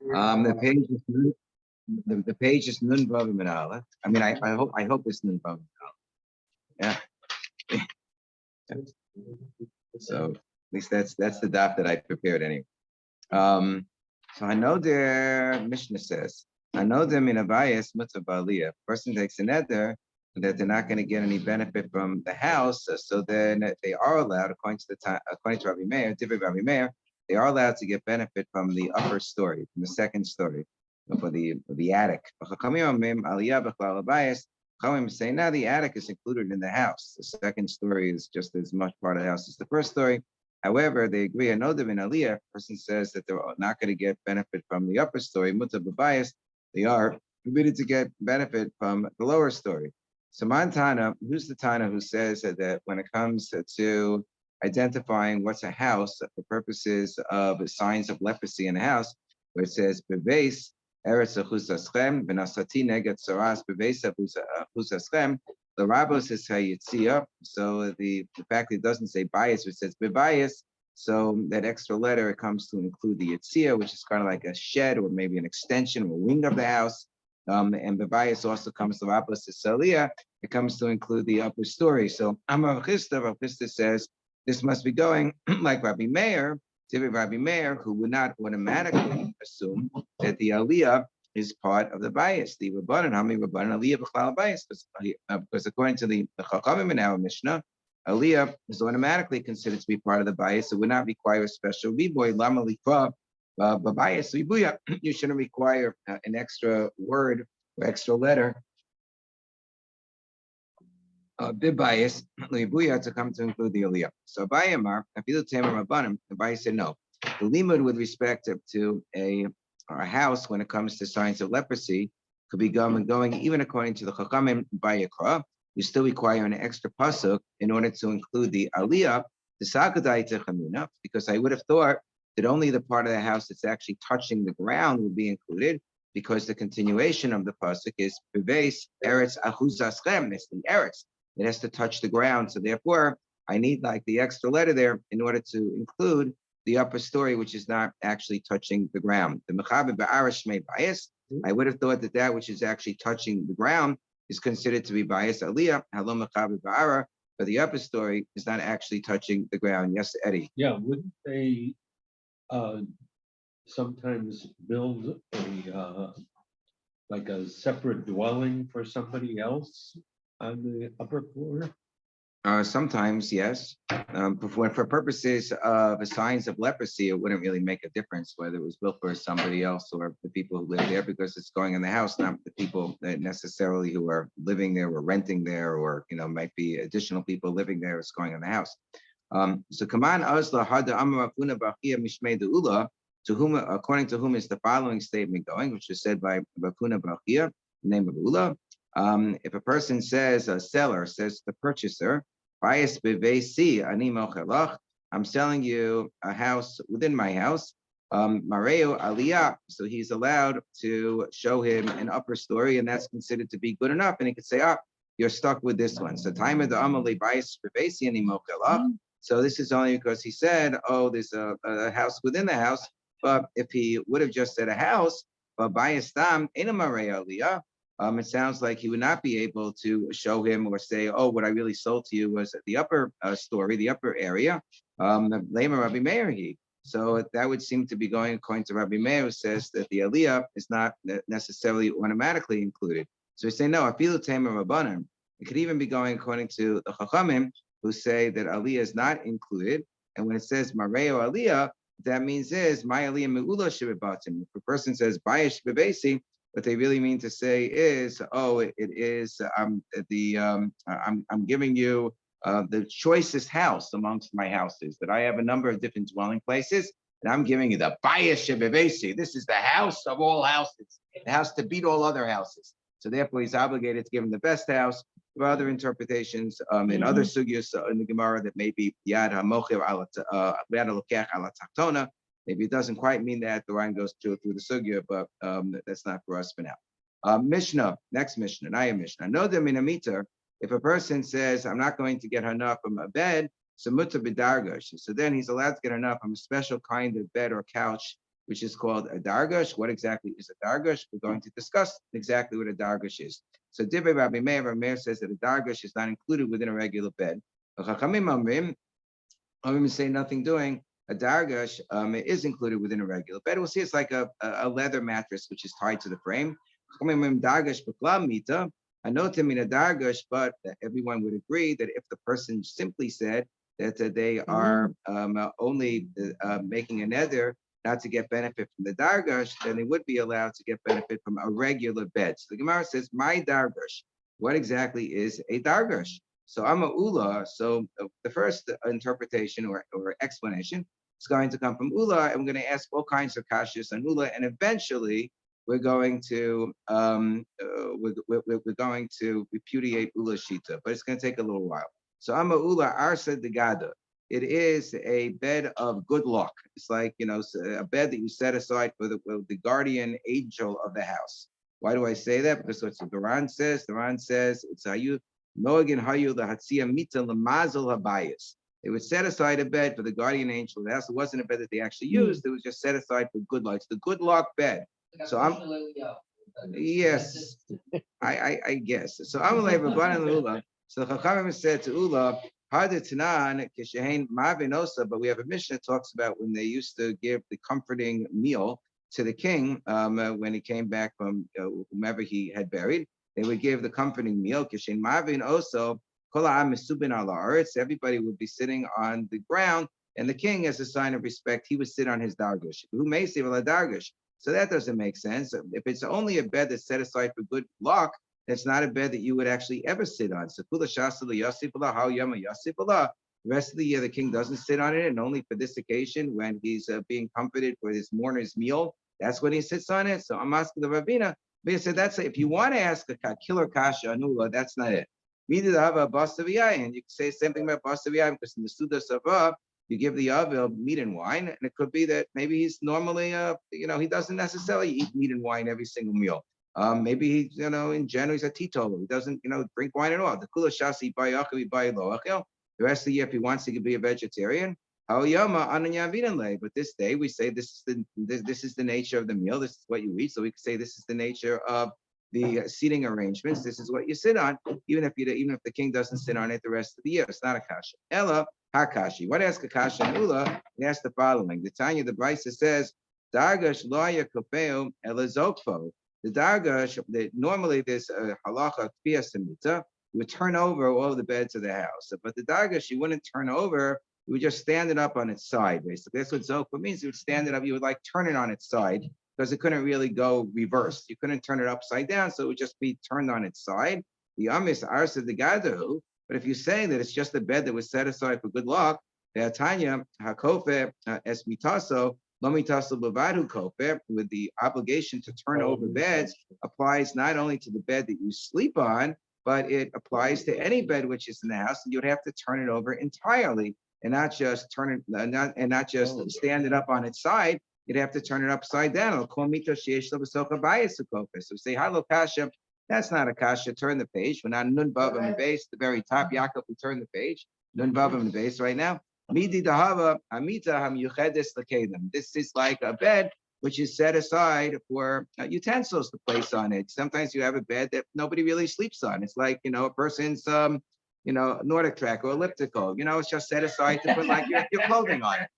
The page is the page is Nun Vav Min. I mean, I hope it's Nun Vav Min. Yeah. So at least that's the daf that I prepared anyway. So I know their Mishnah says, I know them in a bias mutabaliyah. Person takes an eder that they're not going to get any benefit from the house, so then they are allowed, according to Rabbi Meir, different Rabbi Meir, they are allowed to get benefit from the upper story, from the second story, for the attic. Chachamim say now the attic is included in the house. The second story is just as much part of the house as the first story. However, they agree. I know them in Aliyah. Person says that they're not going to get benefit from the upper story. Muta b'bayis, they are permitted to get benefit from the lower story. So Montana, who's the Tana who says that when it comes to identifying what's a house for purposes of signs of leprosy in a house, where it says beves eretz achusaschem v'nasati neget soras beves achusaschem. The Rabbos is Hayitzia, so the fact that it doesn't say bias, it says bebias, so that extra letter it comes to include the Yitzia, which is kind of like a shed or maybe an extension or wing of the house. And bebias also comes to Rabbos is Saliyah, it comes to include the upper story. So Amar Chisda says this must be going like Rabbi Meir, who would not automatically assume that the Aliyah is part of the bias. The Rabbanan, how many Rabbanan Aliyah b'chlal bias? Because according to the Chachamim in our Mishnah, Aliyah is automatically considered to be part of the bias. It would not require a special riboy. Lama likra b'bias ribuya. You shouldn't require an extra word or extra letter. Bias ribuya to come to include the Aliyah. So Bayamar, Afilu Tamer Rabbanim, the bias said no. The limud with respect to a house when it comes to signs of leprosy could be going even according to the Chachamim by Yakra. You still require an extra pasuk in order to include the Aliyah, the Sakadai Techamina, because I would have thought that only the part of the house that's actually touching the ground would be included, because the continuation of the pasuk is Beves Eretz Achuzaschem, it's the Eretz. It has to touch the ground. So therefore, I need like the extra letter there in order to include the upper story, which is not actually touching the ground. The mechaber ba'arash may bias. I would have thought that which is actually touching the ground is considered to be bias aliyah. Hello mechaber ba'ara, but the upper story is not actually touching the ground. Yes, Eddie. Yeah, wouldn't they sometimes build a like a separate dwelling for somebody else on the upper floor? Sometimes, yes. For purposes of signs of leprosy, it wouldn't really make a difference whether it was built for somebody else or the people who live there, because it's going in the house, not the people that necessarily who are living there or renting there, or might be additional people living there. It's going in the house. So Kaman Azla Hada Amarafuna Bachia Mishmei Deula, to whom, according to whom is the following statement going, which is said by Bafuna Bachia, the name of Ula. If a person says, a seller says to the purchaser, I'm selling you a house within my house, Mareo Aliyah, so he's allowed to show him an upper story, and that's considered to be good enough. And he could say, you're stuck with this one. So time of the Amali bias so this is only because he said, there's a house within the house. But if he would have just said a house, but bias tam in a Mareo Aliyah, it sounds like he would not be able to show him or say, what I really sold to you was the upper story, the upper area. Lema Rabbi Meir. So that would seem to be going according to Rabbi Meir, who says that the Aliyah is not necessarily automatically included. So we say, no, Afilu Tamer Rabbanan. It could even be going according to the Chachamim, who say that Aliyah is not included. And when it says Mareo Aliyah, that means is my Aliyah Me'ula Shibabatim. If a person says Bayesh Bebesi, what they really mean to say is, it is I'm giving you the choicest house amongst my houses. That I have a number of different dwelling places, and I'm giving you the Bayis Shebevesi. This is the house of all houses, the house to beat all other houses. So therefore, he's obligated to give him the best house. There are other interpretations in other sugyas in the Gemara that may be Yad HaMocher Yad HaLokech Ala Tachtona. Maybe it doesn't quite mean that. The Ryan goes through the sugya, but that's not for us for now. Mishnah, next Mishnah, Naya Mishnah. No deminamiter. If a person says, I'm not going to get hana from a bed, so muta b'dargash. So then he's allowed to get hana from a special kind of bed or couch which is called a dargash. What exactly is a dargash? We're going to discuss exactly what a dargash is. So Divrei Rabbi Meir says that a dargash is not included within a regular bed. Chachamim say nothing doing. A dargash is included within a regular bed. We'll see it's like a leather mattress which is tied to the frame. Dargash b'klam mita. I know to mean a dargash, but everyone would agree that if the person simply said that they are only making a neder not to get benefit from the dargash, then they would be allowed to get benefit from a regular bed. So the Gemara says, my dargash. What exactly is a dargash? So I'm a ula. So the first interpretation or explanation is going to come from ula, and we're going to ask all kinds of kashas on ula, and eventually we're going to we're going to repudiate ula shita, but it's going to take a little while. So I'm a ula arsa degada. It is a bed of good luck. It's like, a bed that you set aside for the guardian angel of the house. Why do I say that? Because what the Quran says. The Quran says it's hayu noagin hayu lahatzia mita lamazel habayis. They would set aside a bed for the guardian angel of the house. It wasn't a bed that they actually used. It was just set aside for good luck. It's the good luck bed. So I'm yes, I guess. So I'm like Ula. So the Chachamim said to Ula, but we have a mission that talks about when they used to give the comforting meal to the king when he came back from whomever he had buried. They would give the comforting meal. Everybody would be sitting on the ground, and the king, as a sign of respect, he would sit on his dargash. Who may say, well, a dargash. So that doesn't make sense. If it's only a bed that's set aside for good luck, it's not a bed that you would actually ever sit on. So the rest of the year, the king doesn't sit on it, and only for this occasion, when he's being comforted for his mourner's meal, that's when he sits on it. So I'm asking the Ravina, they said that's if you want to ask a killer kasha anula, that's not it. And you can say the same thing about bastaviyah, because in the Suda Sava, you give the avil meat and wine, and it could be that maybe he's normally, he doesn't necessarily eat meat and wine every single meal. Maybe he, in general, he's a teetotaler. He doesn't, drink wine at all. The kula shasi bayakavi baylo. The rest of the year, if he wants, he could be a vegetarian. But this day, we say this is the nature of the meal. This is what you eat. So we could say this is the nature of the seating arrangements. This is what you sit on, even if the king doesn't sit on it the rest of the year. It's not a kasha. Ella hakashi. What ask a kasha and ula? We ask the following. The Tanya, the Brisa says, dargash loya kopeo elazokfo. The dargash, normally there's a halacha kfiyah samita. You would turn over all the beds of the house, but the dargash you wouldn't turn over. You would just stand it up on its side. Basically, that's what zokfa means. You would stand it up. You would turn it on its side, because it couldn't really go reversed. You couldn't turn it upside down, so it would just be turned on its side. The amis arsa the gadahu. But if you say that it's just a bed that was set aside for good luck, the Tanya hakofe es mitaso lo mitaso bavadu kofe, with the obligation to turn over beds, applies not only to the bed that you sleep on, but it applies to any bed which is in the house, and you'd have to turn it over entirely, and not just stand it up on its side. You'd have to turn it upside down. So say, hello, kasha. That's not a kasha. Turn the page. We're not nun bava and base. The very top, Yaakov, we turn the page. Nun bava and base right now. Midi dahava amita ham yuchedes lakedem. This is like a bed which is set aside for utensils to place on it. Sometimes you have a bed that nobody really sleeps on. It's like, a person's Nordic track or elliptical, it's just set aside to put your clothing on it,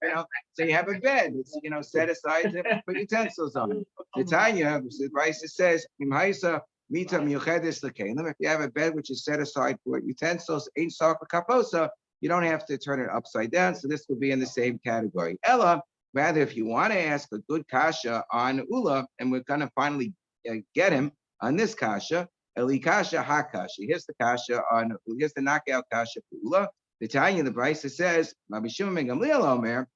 So you have a bed, it's, set aside to put utensils on it. The Tanya, the Brisa says, if you have a bed which is set aside for utensils, ain't saka kaposa, you don't have to turn it upside down. So this would be in the same category. Ella, rather, if you want to ask a good kasha on Ula, and we're going to finally get him on this kasha, Elikasha Hakasha. Here's the kasha here's the knockout kasha for Ula. The Tanya, the Brisa says, Rabbi Shimon ben Gamliel Omer,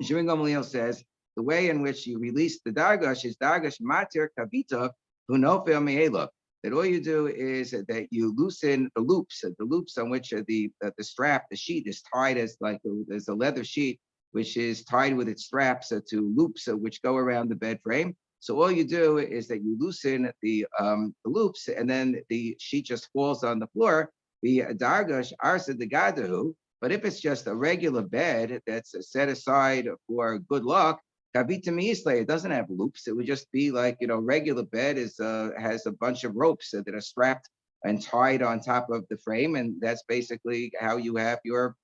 Shimon Gamliel says, the way in which you release the dargash is dargash matir kavita hunofel me'ela. That all you do is that you loosen the loops on which the strap, the sheet is tied there's a leather sheet which is tied with its straps to loops which go around the bed frame. So all you do is that you loosen the loops, and then the sheet just falls on the floor. The dargash arsa the gadahu. But if it's just a regular bed that's set aside for good luck, Kavita Isla, it doesn't have loops. It would just be like, regular bed has a bunch of ropes that are strapped and tied on top of the frame, and that's basically how you have your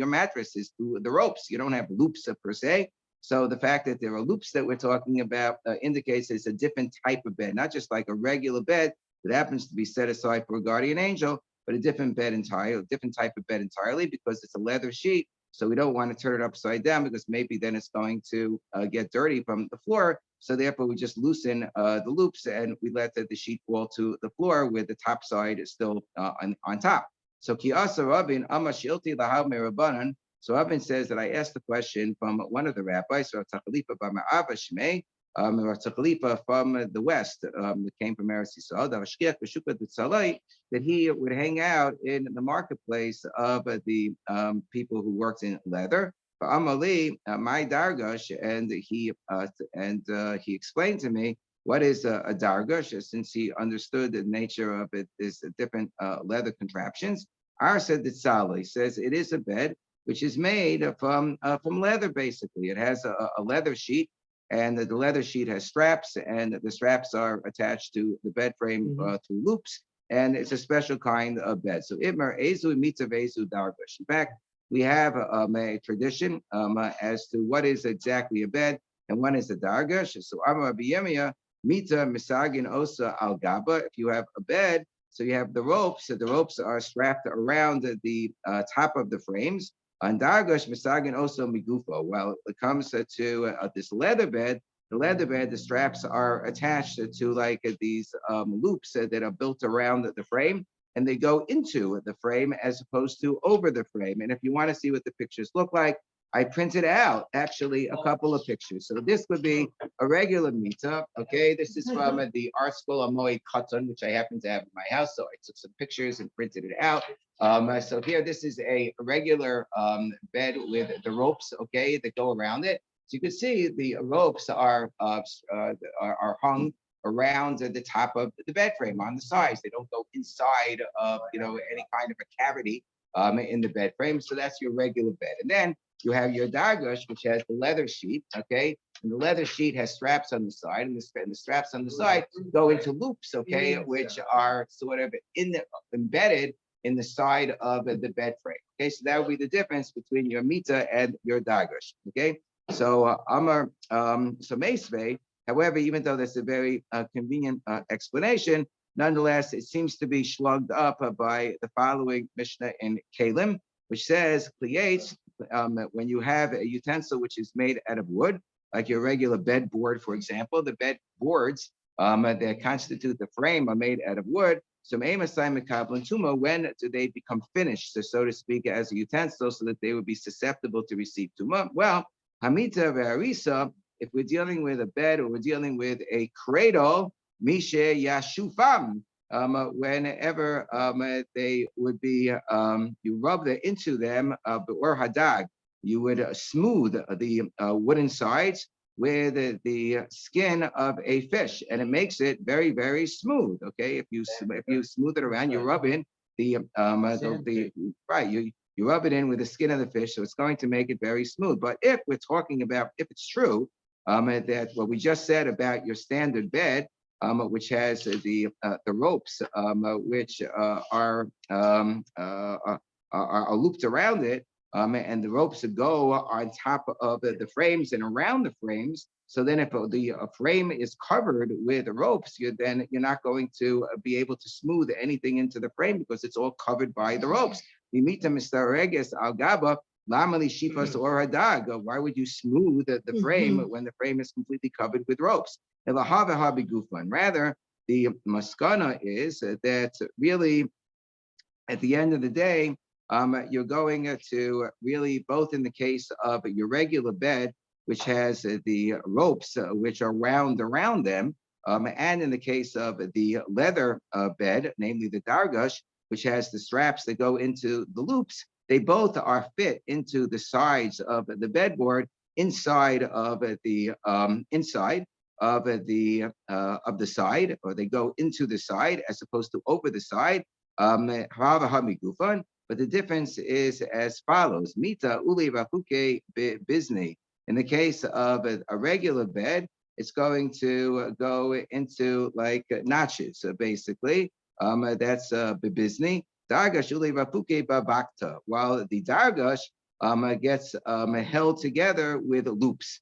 mattress is through the ropes. You don't have loops per se. So the fact that there are loops that we're talking about indicates it's a different type of bed, not just like a regular bed that happens to be set aside for a guardian angel, but a different bed entirely, a different type of bed entirely, because it's a leather sheet. So we don't want to turn it upside down because maybe then it's going to get dirty from the floor. So therefore, we just loosen the loops and we let the sheet fall to the floor where the top side is still on top. So Kiasa Rabin Amashilti Lahav Merabanan. So Rabin says that I asked the question from one of the rabbis, or Tachalifa Bama'ava Shmei, or Tachalifa from the west, that came from Eretz Yisrael, that he would hang out in the marketplace of the people who worked in leather. Amali, my dargash, and he explained to me what is a dargash, since he understood the nature of it is different leather contraptions. Our said that Saleh says it is a bed which is made from leather. Basically, it has a leather sheet, and the leather sheet has straps, and the straps are attached to the bed frame through loops, and it's a special kind of bed. So Itmar Ezu Mitzav Ezu Dargash. In fact, we have a tradition as to what is exactly a bed and what is a dargash. So Amar Biyemia Mita Misagin Osa Al Gaba. If you have a bed, so you have the ropes. So the ropes are strapped around the top of the frames. On dargash Misagin Osa Migufo. Well, it comes to this leather bed. The leather bed, the straps are attached to like these loops that are built around the frame, and they go into the frame as opposed to over the frame. And if you want to see what the pictures look like, I printed out actually a couple of pictures. So this would be a regular mita. Okay, this is from the Art School of Moed Katan, which I happen to have in my house. So I took some pictures and printed it out. So here, this is a regular bed with the ropes, okay, that go around it. So you can see the ropes are hung around the top of the bed frame on the sides. They don't go inside of any kind of a cavity in the bed frame. So that's your regular bed. And then you have your dargash, which has the leather sheet, okay? And the leather sheet has straps on the side, and the straps on the side go into loops, okay, which are sort of embedded in the side of the bed frame. Okay, so that would be the difference between your mita and your dargash. Okay, so Amar so Meisvei. However, even though that's a very convenient explanation, nonetheless, it seems to be slugged up by the following Mishnah in Kalim, which says, when you have a utensil which is made out of wood, like your regular bed board, for example, the bed boards that constitute the frame are made out of wood. So when do they become finished, so to speak, as a utensil, so that they would be susceptible to receive tumah? Well, Hamita ve'arisa, if we're dealing with a bed or we're dealing with a cradle, Mishe Yashufam, whenever they would be, you rub into them, or hadag, you would smooth the wooden sides with the skin of a fish, and it makes it very, very smooth. Okay, if you smooth it around, you rub in right, you rub it in with the skin of the fish, so it's going to make it very smooth. But if we're talking about, if it's true that what we just said about your standard bed, which has the ropes, which are looped around it, and the ropes go on top of the frames and around the frames. So then if the frame is covered with ropes, you're not going to be able to smooth anything into the frame because it's all covered by the ropes. Why would you smooth the frame when the frame is completely covered with ropes? Rather, the maskana is that really, at the end of the day, you're going to really, both in the case of your regular bed, which has the ropes which are wound around them, and in the case of the leather bed, namely the dargash, which has the straps that go into the loops, they both are fit into the sides of the bedboard, inside of the inside of the side, or they go into the side as opposed to over the side. But the difference is as follows: Mita uli vafuke bizni. In the case of a regular bed, it's going to go into like notches, basically. That's bibizni. Dargash uli rapuke babakta, while the dargash gets held together with loops.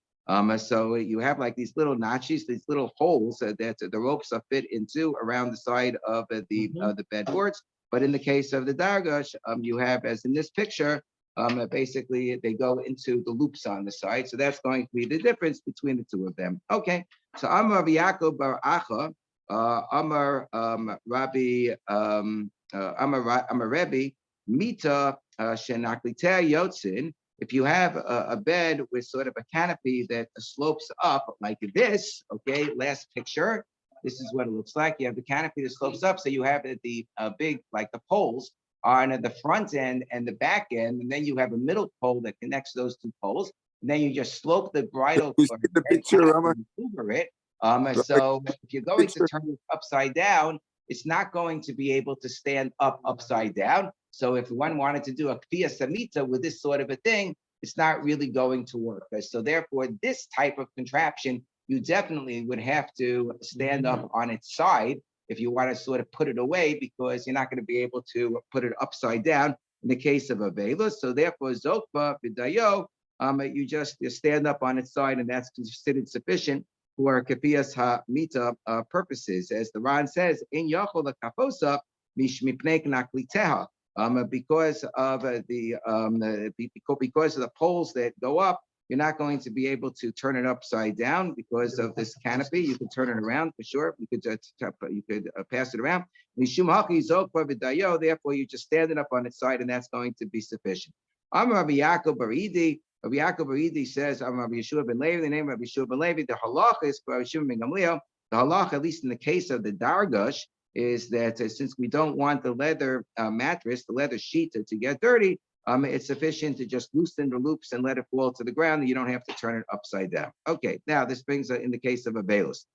So you have like these little notches, these little holes that the ropes are fit into around the side of the bedboards. But in the case of the dargash, you have, as in this picture, basically they go into the loops on the side. So that's going to be the difference between the two of them. Okay, so Amar Yaakov Bar Acha, Amar Rabbi, Amar Rebbe, Mita Shenaklite Yotzin. If you have a bed with sort of a canopy that slopes up like this, okay, last picture, this is what it looks like. You have the canopy that slopes up, so you have the big, like the poles on the front end and the back end, and then you have a middle pole that connects those two poles, and then you just slope the bridle You see the picture, Rama? over it. So if you're going to turn it upside down, it's not going to be able to stand up upside down. So if one wanted to do a kfiyah samita with this sort of a thing, it's not really going to work. So therefore, this type of contraption, you definitely would have to stand up on its side if you want to sort of put it away, because you're not going to be able to put it upside down in the case of a vela. So therefore, zokva vidayo, you stand up on its side, and that's considered sufficient for kafiyas ha-mita purposes. As the Ran says, in yachol kafosa mishmipnei knakliteha, because of because of the poles that go up, you're not going to be able to turn it upside down because of this canopy. You can turn it around for sure. You could pass it around. Therefore, you just stand it up on its side, and that's going to be sufficient. Rabbi Yaakov Baridi. Rabbi Yaakov Baridi says, Rabbi Yeshua ben Levi, the name of Rabbi Yeshua ben Levi, the halacha is for Rabbi Shimon ben Gamliel. The halacha, at least in the case of the dargash, is that since we don't want the leather mattress, the leather sheet to get dirty, it's sufficient to just loosen the loops and let it fall to the ground. You don't have to turn it upside down. Okay, now this brings us in the case of a velus.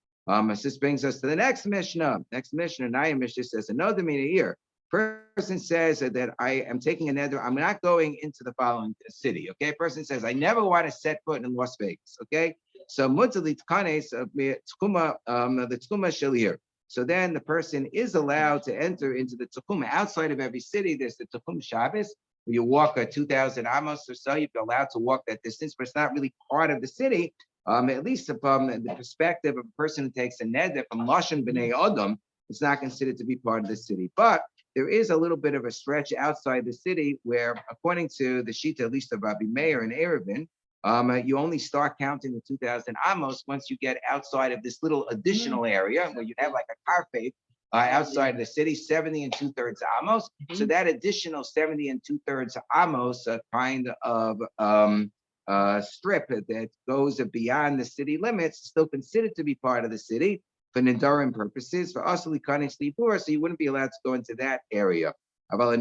This brings us to the next Mishnah. Next Mishnah, Naya Mishnah says, another meaning here. Person says that I am taking a neder. I'm not going into the following city. Okay, person says I never want to set foot in Las Vegas. Okay, so mutzalit kanes the tkuma shalir. So then the person is allowed to enter into the tkuma outside of every city. There's the tkum Shabbos. You walk 2,000 amos or so, you're allowed to walk that distance, but it's not really part of the city. At least from the perspective of a person who takes a neder from Lashon B'nai Adam, it's not considered to be part of the city. But there is a little bit of a stretch outside the city where, according to the Shita, at least of Rabbi Meir and Erevin, you only start counting the 2,000 amos once you get outside of this little additional area where you have like a carpet outside of the city, 70 2/3 amos. So that additional 70 2/3 amos, kind of strip that goes beyond the city limits, is still considered to be part of the city for Nidarim purposes. For Asali Kanis Libur, so you wouldn't be allowed to go into that area. But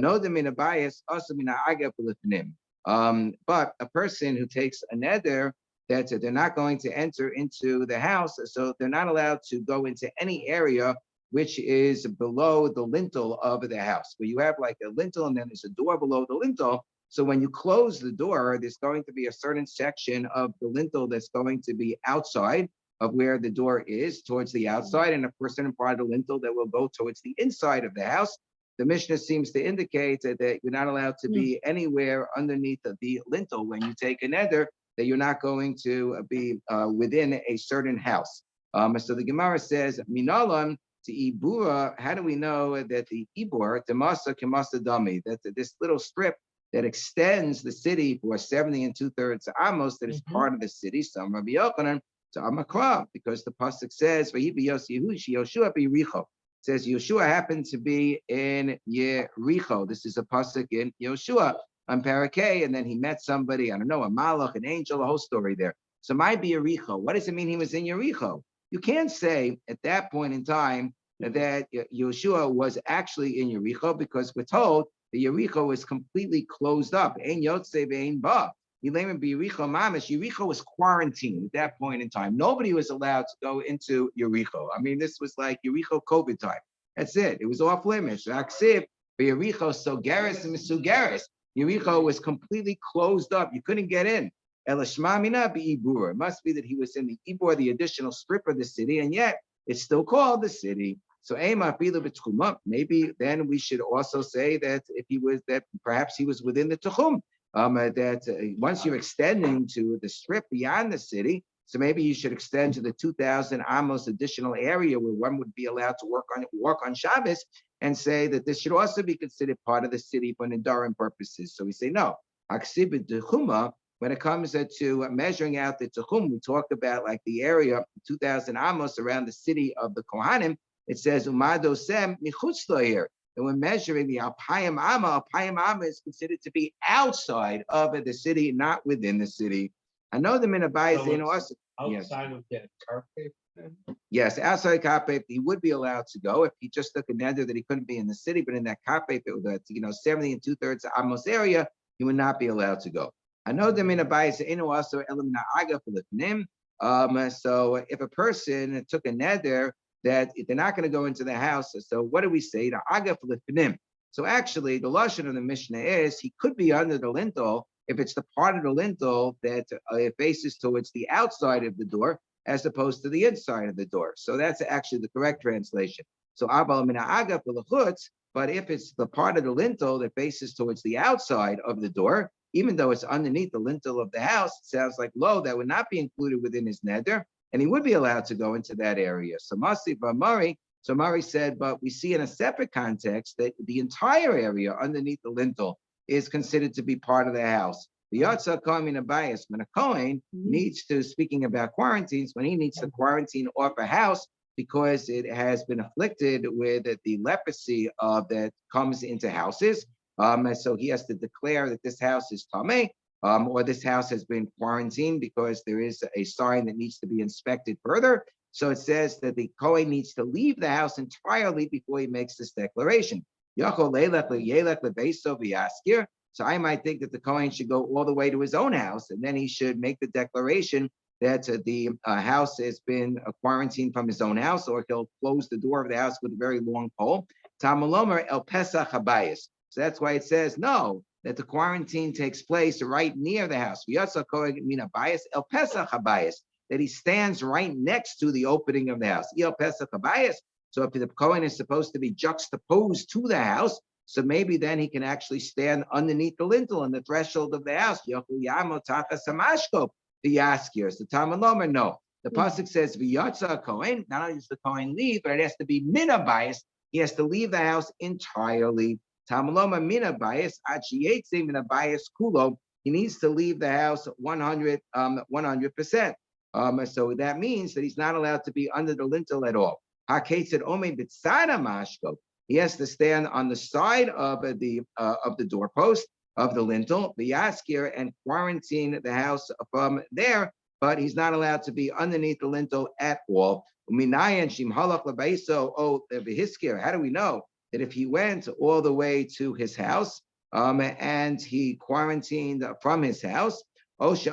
a person who takes a neder that they're not going to enter into the house, so they're not allowed to go into any area which is below the lintel of the house, where you have like a lintel and then there's a door below the lintel. So when you close the door, there's going to be a certain section of the lintel that's going to be outside of where the door is, towards the outside, and a certain part of the lintel that will go towards the inside of the house. The Mishnah seems to indicate that you're not allowed to be anywhere underneath the lintel when you take a neder, that you're not going to be within a certain house. So the Gemara says, Minalam to Ibura, how do we know that the Ibur, Demasa Kemasa Dami, that this little strip that extends the city for 70 2/3 amos, that is part of the city, some Rabbi Yochanan, to Amakra, because the pasuk says, Yoshua be Yericho. Says Yoshua happened to be in Yericho. This is a pasuk in Yoshua on Parakeh, and then he met somebody, I don't know, a malach, an angel, a whole story there. So might be Yericho. What does it mean he was in Yericho? You can't say at that point in time that Yoshua was actually in Yericho, because we're told that Yericho is completely closed up. Ein Yotze ve'ein ba. Yericho was quarantined at that point in time. Nobody was allowed to go into Yericho. I mean, this was like Yericho COVID time. That's it. It was off limits. Aksiv, Yericho, Sogeris, and Misugeris. Yericho was completely closed up. You couldn't get in. Elashmamina Ibur. It must be that he was in the Ibur, the additional strip of the city, and yet it's still called the city. So maybe then we should also say that if he was that perhaps he was within the Tuchum. Once you're extending to the strip beyond the city, so maybe you should extend to the 2,000 amos additional area where one would be allowed to work on Shabbos, and say that this should also be considered part of the city for Nidarim purposes. So we say no. When it comes to measuring out the Tuchum, we talked about like the area 2,000 amos around the city of the Kohanim. It says umadosem michutz la'ir. And when measuring the Alpayim Amma is considered to be outside of the city, not within the city. I know the Minabayis, So you know, it's us. outside of that carpet. then? Yes, outside Kapep, he would be allowed to go if he just took a neder that he couldn't be in the city, but in that Kapep, that 70 and 2/3 Amos area, he would not be allowed to go. I know the Minabayis, you know, also Elimna Aga for the So if a person took a neder that they're not going to go into the house. So what do we say? The aga filipinim. So actually, the lashon of the Mishnah is he could be under the lintel if it's the part of the lintel that it faces towards the outside of the door as opposed to the inside of the door. So that's actually the correct translation. So abal min aga filachutz. But if it's the part of the lintel that faces towards the outside of the door, even though it's underneath the lintel of the house, it sounds like lo, that would not be included within his neder. And he would be allowed to go into that area. So Mari said, but we see in a separate context that the entire area underneath the lintel is considered to be part of the house. The Yatsa Kohen Abayas, when a Kohen needs to, speaking about quarantines, when he needs to quarantine off a house because it has been afflicted with the leprosy that comes into houses, and so he has to declare that this house is tameh. Or this house has been quarantined because there is a sign that needs to be inspected further. So it says that the Kohen needs to leave the house entirely before he makes this declaration. So I might think that the Kohen should go all the way to his own house, and then he should make the declaration that the house has been quarantined from his own house, or he'll close the door of the house with a very long pole. Tamalomer el Pesach Habayis. So that's why it says no, that the quarantine takes place right near the house. That he stands right next to the opening of the house. So if the Kohen is supposed to be juxtaposed to the house, so maybe then he can actually stand underneath the lintel on the threshold of the house. The Yaskir. So Tamalomer, no. The pasuk says v'yatza Kohen. Not only does the Kohen leave, but it has to be minabayis. He has to leave the house entirely. Tamloma mina bias, achiyetze mina bias kulo. He needs to leave the house 100%. So that means that he's not allowed to be under the lintel at all. Haketzed ome b'tzada mashko. He has to stand on the side of the doorpost of the lintel, the yaskir, and quarantine the house from there. But he's not allowed to be underneath the lintel at all. Uminayan shim halach lebayso o v'hiskir. How do we know that if he went all the way to his house and he quarantined from his house, or he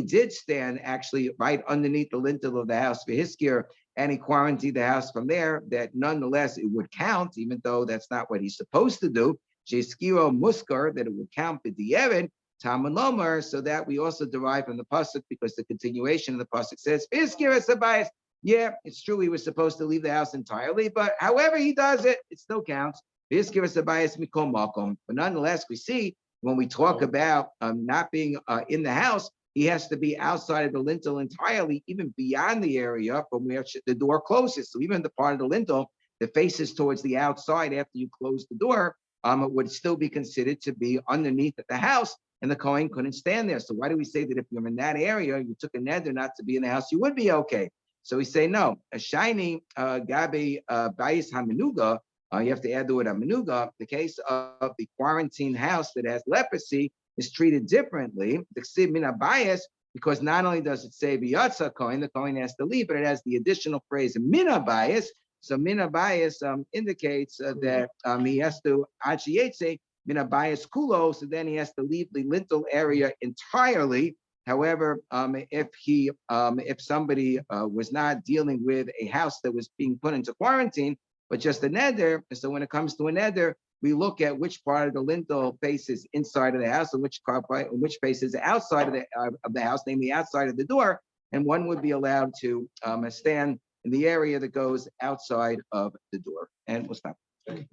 did stand actually right underneath the lintel of the house for hiskir, and he quarantined the house from there, that nonetheless it would count, even though that's not what he's supposed to do. Sheskiro muskar, that it would count b'di'evid, Tamalomer, so that we also derive from the pasuk, because the continuation of the pasuk says, hiskir es habayis. Yeah, it's true he was supposed to leave the house entirely, but however he does it, it still counts. But nonetheless, we see when we talk about not being in the house, he has to be outside of the lintel entirely, even beyond the area from where the door closes. So even the part of the lintel that faces towards the outside after you close the door, it would still be considered to be underneath the house, and the Kohen couldn't stand there. So why do we say that if you're in that area, you took a neder not to be in the house, you would be okay? So we say no. A shiny gabi bayis hamenuga. You have to add the word hamenuga. The case of the quarantine house that has leprosy is treated differently. The ksiv mina bayis, because not only does it say v'yatza Kohen, the Kohen has to leave, but it has the additional phrase mina bayis. So mina bayis indicates that he has to achiyetze mina bayis kulo. So then he has to leave the lintel area entirely. However, if somebody was not dealing with a house that was being put into quarantine, but just a neder, so when it comes to a neder, we look at which part of the lintel faces inside of the house and which faces outside of the house, namely outside of the door. And one would be allowed to stand in the area that goes outside of the door. And we'll stop. Okay.